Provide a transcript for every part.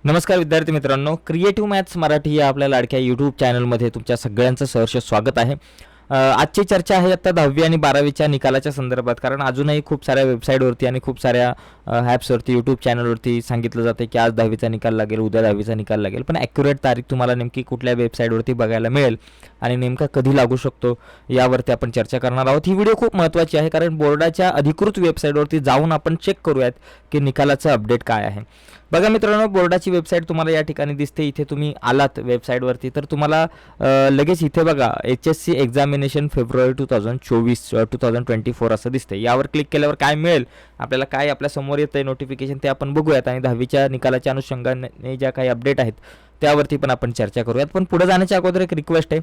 नमस्कार विद्यार्थी मित्रांनो, क्रिएटिव्ह मॅथ्स मराठी या आपल्या लाडक्या यूट्यूब चॅनलमध्ये तुमच्या सगळ्यांचं सहर्ष स्वागत आहे. आजची चर्चा आहे आता 10वी आणि 12वीच्या निकालाच्या संदर्भात. कारण अजूनही खूप साऱ्या वेबसाईटवरती आणि खूप साऱ्या ॲप्सवरती यूट्यूब चॅनलवरती सांगितलं जाते की आज 10वीचा निकाल लागेल, उद्या 10वीचा निकाल लागेल. पण ॲक्युरेट तारीख तुम्हाला नेमकी कुठल्या वेबसाईटवरती बघायला मिळेल आणि नेमका कधी लागू शकतो यावरती आपण चर्चा करणार आहोत. ही व्हिडिओ खूप महत्त्वाची आहे कारण बोर्डाच्या अधिकृत वेबसाईटवरती जाऊन आपण चेक करूयात की निकालाचं अपडेट काय आहे. बघा मित्रांनो, बोर्डाची वेबसाईट तुम्हाला या ठिकाणी दिसते. इथे तुम्ही आलात वेबसाईटवरती तर तुम्हाला लगेच इथे बघा HSC एक्झामिनेशन फेब्रुवारी 2024 असं दिसते. यावर क्लिक केल्यावर काय मिळेल आपल्याला, काय आपल्या समोर येतं नोटिफिकेशन ते आपण बघूयात आणि 10वीच्या निकालाच्या अनुषंगाने ज्या काही अपडेट आहेत त्यावरती पण आपण चर्चा करूयात. पण पुढे जाण्याच्या अगोदर एक रिक्वेस्ट आहे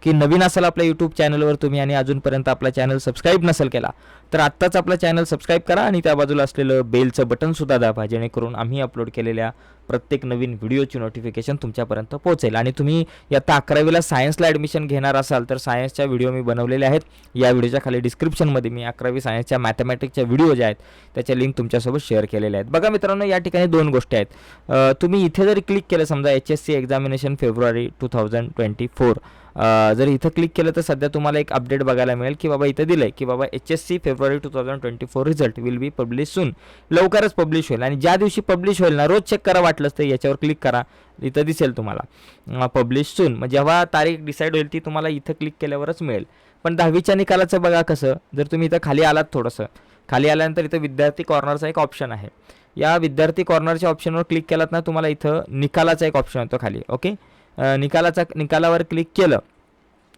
की नवीन असाल आपल्या यूट्यूब चॅनलवर तुम्ही आणि अजूनपर्यंत आपला चॅनल सबस्क्राईब नसेल केला तर आत्ताच आपला चॅनल सबस्क्राईब करा आणि त्या बाजूला असलेलं बेलचं बटनसुद्धा दाबा, जेणेकरून आम्ही अपलोड केलेल्या प्रत्येक नवीन व्हिडिओची नोटिफिकेशन तुमच्यापर्यंत पोहोचेल. आणि तुम्ही इयत्ता 11वीला सायन्सला ॲडमिशन घेणार असाल तर सायन्सच्या व्हिडिओ मी बनवलेले आहेत. या व्हिडिओच्या खाली डिस्क्रिप्शनमध्ये मी 11वी सायन्सच्या मॅथमॅटिक्सच्या व्हिडिओ ज्या आहेत त्याच्या लिंक तुमच्यासोबत शेअर केलेल्या आहेत. बघा मित्रांनो, या ठिकाणी दोन गोष्टी आहेत. तुम्ही इथे जरी क्लिक केलं, समजा HSC एक्झामिनेशन फेब्रुवारी 2024 जर इथं क्लिक केलं तर सध्या तुम्हाला एक अपडेट बघायला मिळेल की बाबा इथं दिलं आहे की बाबा HSC फेब्रुवारी 2024 result will be publish soon. लवकरच पब्लिश होईल आणि ज्या दिवशी पब्लिश होईल ना, रोज चेक करा वाटलंच तर याच्यावर क्लिक करा, इथं दिसेल तुम्हाला पब्लिश सून. मग जेव्हा तारीख डिसाईड होईल ती तुम्हाला इथं क्लिक केल्यावरच मिळेल. पण 10वीच्या निकालाचं बघा कसं, जर तुम्ही इथं खाली आलात, थोडंसं खाली आल्यानंतर इथं विद्यार्थी कॉर्नरचा एक ऑप्शन आहे. या विद्यार्थी कॉर्नरच्या ऑप्शनवर क्लिक केलात ना, तुम्हाला इथं निकालाचा एक ऑप्शन येतो खाली. ओके, निकालावर क्लिक केलं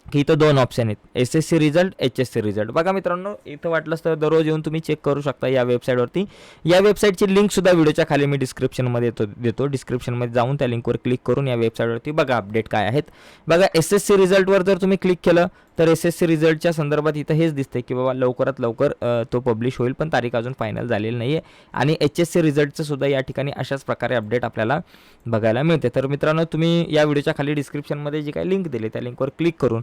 की इथं दोन ऑप्शन आहेत, SSC रिझल्ट, HSC रिझल्ट. बघा मित्रांनो, इथं वाटलंच तर दररोज येऊन तुम्ही चेक करू शकता या वेबसाईटवरती. या वेबसाईटची लिंकसुद्धा व्हिडिओच्या खाली मी डिस्क्रिप्शनमध्ये देतो. डिस्क्रिप्शनमध्ये जाऊन त्या लिंकवर क्लिक करून या वेबसाईटवरती बघा अपडेट काय आहेत. बघा SSC रिझल्टवर जर तुम्ही क्लिक केलं तर SSC रिझल्टच्या संदर्भात इथं हेच दिसते की बाबा लवकरात लवकर तो पब्लिश होईल, पण तारीख अजून फायनल झालेली नाही आहे. आणि HSC रिझल्टचं सुद्धा या ठिकाणी अशाच प्रकारे अपडेट आपल्याला बघायला मिळते. तर मित्रांनो, तुम्ही या व्हिडिओच्या खाली डिस्क्रिप्शनमध्ये जी काही लिंक दिली त्या लिंकवर क्लिक करून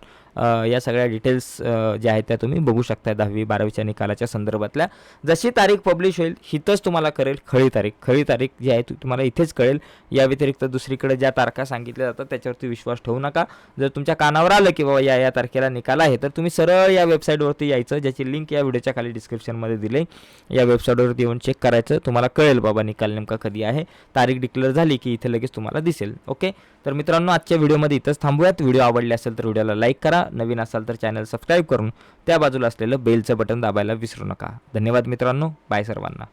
या सगळ्या डिटेल्स ज्या आहेत त्या तुम्ही बघू शकता 10वी 12वीच्या निकालाच्या संदर्भातल्या. जशी तारीख पब्लिश होईल हिथंच तुम्हाला कळेल खरी तारीख जी आहे तुम्हाला इथेच कळेल. या व्यतिरिक्त दुसरीकडे ज्या तारखा सांगितल्या जातात त्याच्यावरती विश्वास ठेवू नका. जर तुमच्या कानावर आलं की बाबा या तारखेला निकाल आहे तर तुम्ही सरळ या वेबसाईटवरती यायचं, ज्याची लिंक या व्हिडिओच्या खाली डिस्क्रिप्शनमध्ये दिली. या वेबसाईटवरती येऊन चेक करायचं, तुम्हाला कळेल बाबा निकाल नेमका कधी आहे. तारीख डिक्लेअर झाली की इथे लगेच तुम्हाला दिसेल. ओके, तर मित्रांनो, आजच्या व्हिडिओमध्ये इथंच थांबूयात. व्हिडिओ आवडले असेल तर व्हिडिओला लाईक करा, नवीन असाल तर चॅनल सबस्क्राईब करून त्या बाजूला असलेलं बेलचं बटन दाबायला विसरू नका. धन्यवाद मित्रांनो, बाय सर्वांना.